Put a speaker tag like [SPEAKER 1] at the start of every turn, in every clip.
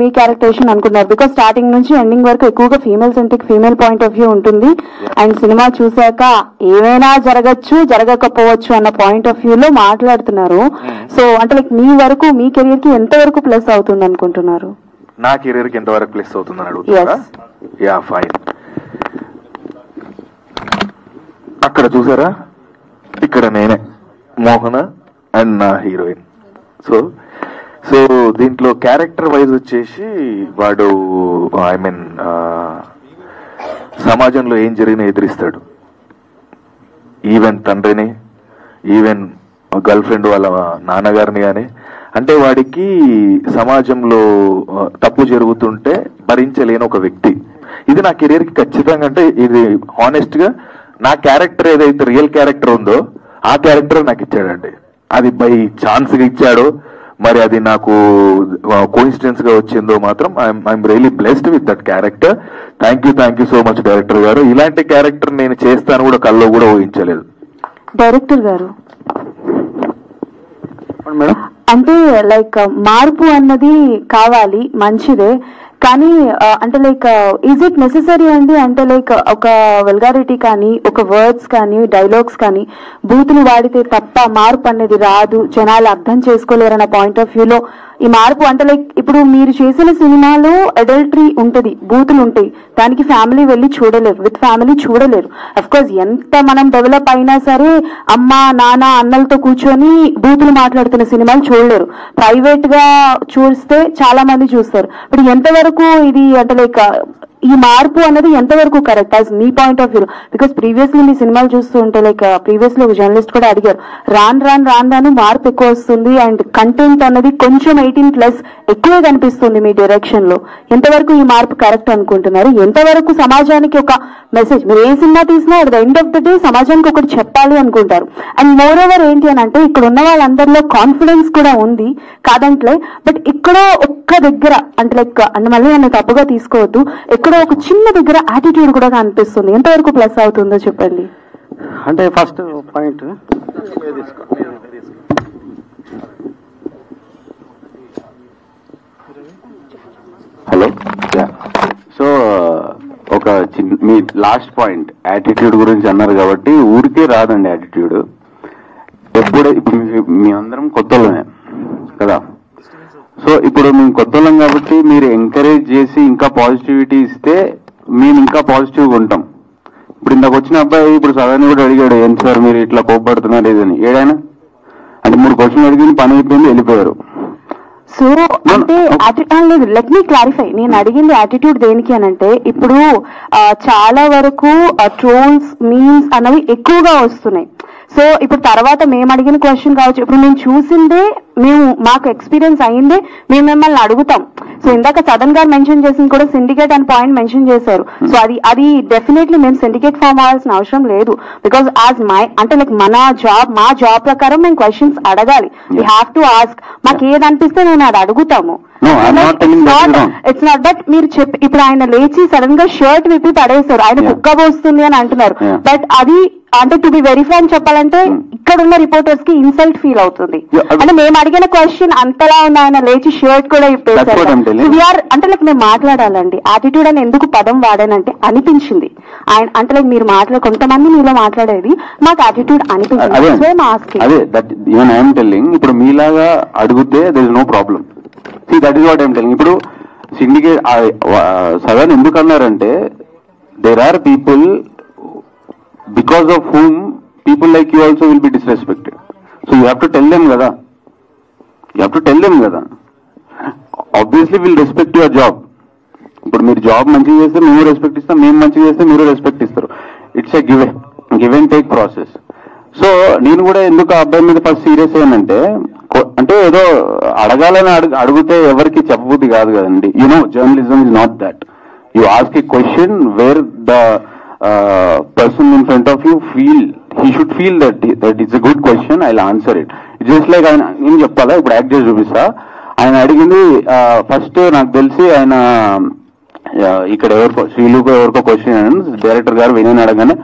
[SPEAKER 1] మీ characterisation అనుకున్నారు because starting నుంచి ending వరకు ఎక్కువగా female centric female point of view ఉంటుంది అండ్ సినిమా చూసాక ఏమైనా జరగచ్చు జరగకపోవచ్చు అన్న పాయింట్ ఆఫ్ వ్యూ లో మాట్లాడుతున్నారు. సో అంటే లైక్ మీ వరకు మీ కెరీర్ కి ఎంత వరకు ప్లస్ అవుతుంది అనుకుంటున్నారు?
[SPEAKER 2] నా కెరీర్ కి ఎంత వరకు ప్లస్ అవుతుందని అడుగుతున్నారా? Yeah fine. అక్కడ చూసారా, ఇక్కడ నేనే మోహన అండ్ నా హీరోయిన్. సో దీంట్లో క్యారెక్టర్ వైజ్ వచ్చేసి వాడు ఐ మీన్ సమాజంలో ఏం జరిగినా ఎదిరిస్తాడు. ఈవెన్ తండ్రిని, ఈవెన్ గర్ల్ ఫ్రెండ్ వాళ్ళ నాన్నగారిని కానీ. అంటే వాడికి సమాజంలో తప్పు జరుగుతుంటే భరించలేని ఒక వ్యక్తి. ఇది నా కెరీర్ కి ఖచ్చితంగా, అంటే ఇది హానెస్ట్ గా నా క్యారెక్టర్ ఏదైతే రియల్ క్యారెక్టర్ ఉందో ఆ క్యారెక్టర్ నాకు ఇచ్చాడండి. అది బై ఛాన్స్ గా ఇచ్చాడో మరి అది నాకు కోఇన్సిడెన్స్ గా వచ్చిందో మాత్రం I'm really blessed with that character. Thank you so much director గారు. ఇలాంటి క్యారెక్టర్ నేను చేస్తాను కూడా కల్లో కూడా ఊహించలేదు.
[SPEAKER 1] డైరెక్టర్ గారు అంటే లైక్ మార్పు అన్నది కావాలి, మంచిదే, కానీ అంటే లైక్ ఈజ్ ఇట్ నెసెసరీ అండి? అంటే లైక్ ఒక వెల్గారిటీ కానీ, ఒక వర్డ్స్ కానీ, డైలాగ్స్ కానీ బూతులు వాడితే తప్ప మార్పు అనేది రాదు, జనాలు అర్థం చేసుకోలేరన్న పాయింట్ ఆఫ్ వ్యూలో ఈ మార్పు అంటే లైక్ ఇప్పుడు మీరు చేసిన సినిమాలో అడల్టరీ ఉంటది, బూతులు ఉంటాయి, దానికి ఫ్యామిలీ వెళ్ళి చూడలేరు, విత్ ఫ్యామిలీ చూడలేరు. అఫ్ కోర్స్ ఎంత మనం డెవలప్ అయినా సరే అమ్మ నాన్న అన్నలతో కూర్చొని బూతులు మాట్లాడుతున్న సినిమాలు చూడలేరు. ప్రైవేట్ గా చూస్తే చాలా మంది చూస్తారు. ఇప్పుడు ఎంతవరకు ఇది అంటే లైక్ ఈ మార్పు అనేది ఎంతవరకు కరెక్ట్ యాజ్ మీ point of view? Because previously మీ సినిమాలు చూస్తూ ఉంటే లైక్ ప్రీవియస్లీ ఒక జర్నలిస్ట్ కూడా అడిగారు, రాను మార్పు ఎక్కువ వస్తుంది అండ్ కంటెంట్ అనేది కొంచెం 18+ ఎక్కువే కనిపిస్తుంది మీ డైరెక్షన్ లో. ఎంతవరకు ఈ మార్పు కరెక్ట్ అనుకుంటున్నారు? ఎంతవరకు సమాజానికి ఒక మెసేజ్, మీరు ఏ సినిమా తీసినా at the end of the day సమాజానికి ఒకటి చెప్పాలి అనుకుంటారు. అండ్ మోర్ ఓవర్ ఏంటి అని అంటే ఇక్కడ ఉన్న వాళ్ళందరిలో కాన్ఫిడెన్స్ కూడా ఉంది కాదంట్లే, బట్ ఎక్కడో ఒక్క దగ్గర అంటే లైక్ అంటే మళ్ళీ నన్ను తప్పుగా తీసుకోవద్దు, ఎక్కడో ఒక చిన్న దగ్గర యాటిట్యూడ్ కూడా కనిపిస్తుంది. ఎంతవరకు ప్లస్ అవుతుందో చెప్పండి.
[SPEAKER 3] అంటే ఫస్ట్ పాయింట్
[SPEAKER 4] హలో. సో ఒక చిన్న మీ లాస్ట్ పాయింట్ యాటిట్యూడ్ గురించి అన్నారు కాబట్టి ఊరికే రాదండి యాటిట్యూడ్. ఎప్పుడే ఇప్పుడు మీ అందరం కొత్తలోనే కదా, సో ఇప్పుడు మేము కొత్తలం కాబట్టి మీరు ఎంకరేజ్ చేసి ఇంకా పాజిటివిటీ ఇస్తే మేము ఇంకా పాజిటివ్గా ఉంటాం. ఇప్పుడు ఇందాక వచ్చిన అబ్బాయి ఇప్పుడు సదాన్ని కూడా అడిగాడు, ఏంటి సార్ మీరు ఇట్లా కోప్పడుతున్నారు ఏదని. ఏడైనా అంటే 3 క్వశ్చన్లు అడిగింది, పని అయిపోయింది, వెళ్ళిపోయారు.
[SPEAKER 1] సో అంటే లేదు, లెట్ మీ క్లారిఫై. నేను అడిగింది యాటిట్యూడ్ దేనికి అని అంటే ఇప్పుడు చాలా వరకు ట్రోల్స్ మీమ్స్ అనేవి ఎక్కువగా వస్తున్నాయి. సో ఇప్పుడు తర్వాత మేము అడిగిన క్వశ్చన్ కావచ్చు, ఇప్పుడు మేము చూసిందే, మాకు ఎక్స్పీరియన్స్ అయిందే మేము మిమ్మల్ని అడుగుతాం. సో ఇందాక సదన్ గారు మెన్షన్ చేసింది కూడా సిండికేట్ అని పాయింట్ మెన్షన్ చేశారు. సో అది డెఫినెట్లీ మేము సిండికేట్ ఫామ్ అవ్వాల్సిన అవసరం లేదు. బికాస్ యాజ్ అంటే లైక్ మా జాబ్ ప్రకారం మేము క్వశ్చన్స్ అడగాలి. We have to ask. మాకు ఏది అనిపిస్తే మేము అది అడుగుతాము. ఇట్స్ నాట్ దట్ మీరు ఇప్పుడు ఆయన లేచి సడన్ గా షర్ట్ విప్పి పడేశారు, ఆయన కుక్క పోస్తుంది అని అంటున్నారు. బట్ అది అంటే టు బి వెరీ ఫ్రాంక్ చెప్పాలంటే ఇక్కడ ఉన్న రిపోర్టర్స్ కి ఇన్సల్ట్ ఫీల్ అవుతుంది. అంటే మేము అడిగిన క్వశ్చన్ అంతలా ఉంది, ఆయన లేచి షర్ట్ కూడా ఇప్పేశారు. అంటే లైక్ మేము మాట్లాడాలండి. యాటిట్యూడ్ అని ఎందుకు పదం వాడానంటే అనిపించింది ఆయన అంటే లైక్ మీరు కొంతమంది మీలో మాట్లాడేది మాకు యాటిట్యూడ్ అనిపించింది.
[SPEAKER 4] ఇప్పుడు మీలాగా అడిగితే there is no problem. That is what I'm telling. ఇప్పుడు సిండికేట్ సదన్ ఎందుకు అన్నారంటే there are people because of whom people like you also will be disrespected. So you have to tell them kada. Obviously we'll respect your job. ఇప్పుడు మీరు job మంచిగా చేస్తే మేము respect ఇస్తాం, మేము మంచిగా చేస్తే మీరు రెస్పెక్ట్ ఇస్తారు. It's a give and take process. So నేను కూడా ఎందుకు ఆ అబ్బాయి మీద ఫస్ట్ సీరియస్ అయ్యానంటే, అంటే ఏదో అడగాలని అడిగితే ఎవరికి చెప్పబుద్ధి కాదు కదండి. Journalism is not that. You ask a question where the person in front of you he should feel that it's a good question, I'll answer it. It's just like ఆయన నేను చెప్పాలా, ఇప్పుడు యాక్ట్ చేసి చూపిస్తా. ఆయన అడిగింది ఫస్ట్ నాకు తెలిసి ఆయన ఇక్కడ శ్రీలుకు ఎవరికో క్వశ్చన్ డైరెక్టర్ గారు వినయన్ అడగానే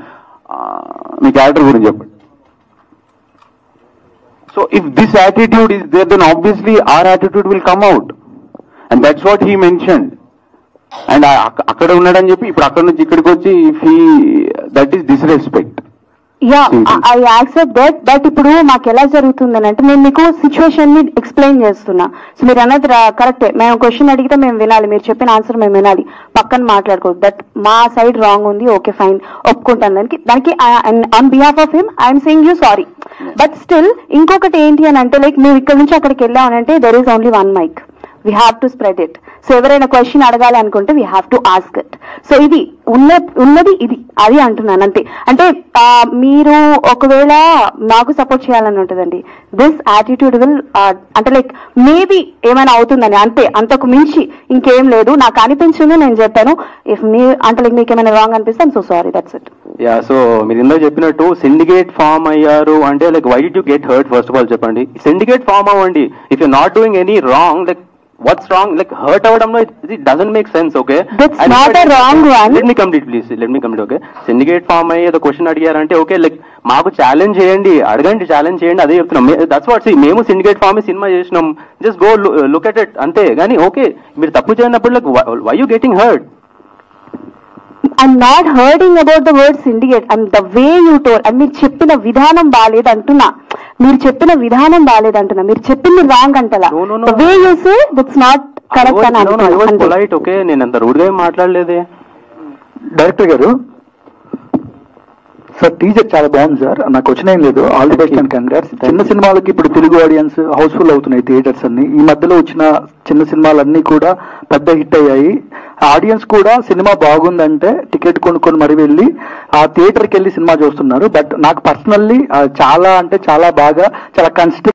[SPEAKER 4] మీ క్యారెక్టర్ గురించి చెప్పండి. So if this attitude is there, then obviously our attitude will come out. And that's what he mention. And అక్కడ ఉన్నాడని చెప్పి ఇప్పుడు అక్కడ నుంచి ఇక్కడికి వచ్చి that is disrespect.
[SPEAKER 1] Yeah I accept that. But ఇప్పుడు మాకు ఎలా జరుగుతుందని అంటే నేను మీకు సిచ్యువేషన్ ని ఎక్స్ప్లెయిన్ చేస్తున్నా. సో మీరు అన్నది కరెక్టే, మేము క్వశ్చన్ అడిగితే మేము వినాలి, మీరు చెప్పిన ఆన్సర్ మేము వినాలి, పక్కన మాట్లాడుకోవద్దు. దట్ మా సైడ్ రాంగ్ ఉంది, ఓకే ఫైన్ ఒప్పుకుంటాను దానికి on behalf of him I'm saying you sorry. But still ఇంకొకటి ఏంటి అని అంటే లైక్ మేము ఇక్కడ నుంచి అక్కడికి వెళ్ళామనంటే there is only one mic, we have to spread it. So ఎవరైనా క్వశ్చన్ అడగాలి అనుకుంటే we have to ask it. So ఇది ఉన్నది ఇది అది అంటున్నాను అంతే. అంటే మీరు ఒకవేళ నాకు సపోర్ట్ చేయాలని ఉంటుందండి, దిస్ యాటిట్యూడ్ విల్ అంటే లైక్ మేబీ ఏమైనా అవుతుందని అంతే, అంతకు మించి ఇంకేం లేదు. నాకు అనిపించింది నేను చెప్పాను. ఇఫ్ మీ అంటే లైక్ మీకు ఏమైనా రాంగ్ అనిపిస్తే I'm so sorry, that's it.
[SPEAKER 3] Yeah so మీరు ఇందాక చెప్పినట్టు సిండికేట్ ఫామ్ అయ్యారు అంటే like why did you get hurt? First of all చెప్పండి. సిండికేట్ ఫామ్ అవ్వండి. If you not doing any wrong, like what's wrong? Like hurt avadamlo it doesn't make sense, okay?
[SPEAKER 1] That's not a wrong one.
[SPEAKER 3] Let me complete please, let me complete, okay? Syndicate form ayye the question అడిగారంటే okay like మాకు challenge చేయండి, అడగండి, challenge చేయండి, అదే చెప్తున్నాం. That's what మేము syndicate form cinema చేసినాం, just go look at it అంతే. కానీ ఓకే మీరు తప్పు చేయనప్పుడు like why you getting hurt?
[SPEAKER 1] I'm not hurting about the word syndicate. I'm the way you told. And మీరు చెప్పిన విధానం బాలేదంటున్నా, మీరు చెప్పిన విధానం బాలేదంటున్నా, మీరు చెప్పింది wrong అంటలా. The way you say that's not correct అని అంటున్నా.
[SPEAKER 3] I was polite, okay? నేను అంత రూడ్ గా మాట్లాడలేదే.
[SPEAKER 5] డైరెక్టర్ గారు సార్ టీజర్ చాలా బాగుంది సార్, నాకు వచ్చిన ఏం లేదు. All the best and congrats. చిన్న సినిమాలకి ఇప్పుడు తెలుగు ఆడియన్స్ హౌస్ఫుల్ అవుతున్నాయి థియేటర్స్ అన్ని. ఈ మధ్యలో వచ్చిన చిన్న సినిమాలన్నీ కూడా పెద్ద హిట్ అయ్యాయి. ఆడియన్స్ కూడా సినిమా బాగుందంటే టికెట్ కొనుక్కొని మరి వెళ్ళి ఆ థియేటర్కి వెళ్ళి సినిమా చూస్తున్నారు. బట్ నాకు పర్సనల్లీ చాలా అంటే చాలా బాగా చాలా